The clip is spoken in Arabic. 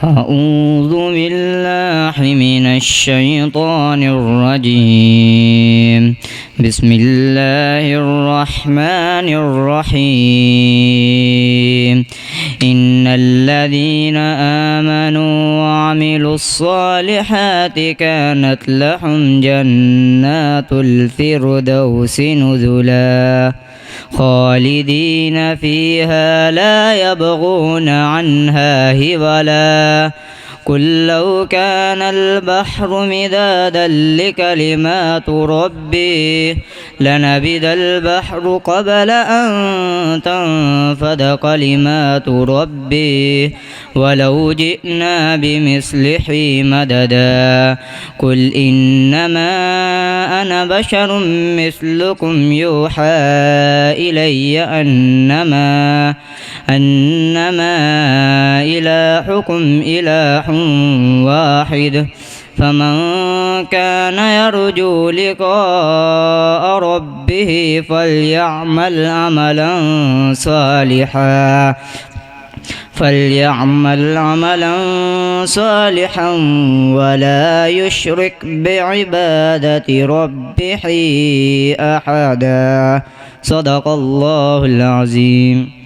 أعوذ بالله من الشيطان الرجيم. بسم الله الرحمن الرحيم. إن الذين آمنوا وعملوا الصالحات كانت لهم جنات الفردوس نزلا خالدين فيها لا يبغون عنها هولا. قل لو كان البحر مدادا لكلمات ربي لنبذ البحر قبل أن تنفد كلمات ربي ولو جئنا بمثله مددا. قل إنما أنا بشر مثلكم يوحى إلي أنما إلهكم إله واحد. فمن كان يرجو لقاء ربه فليعمل عملا صالحا ولا يشرك بعبادة ربه أحدا. صدق الله العظيم.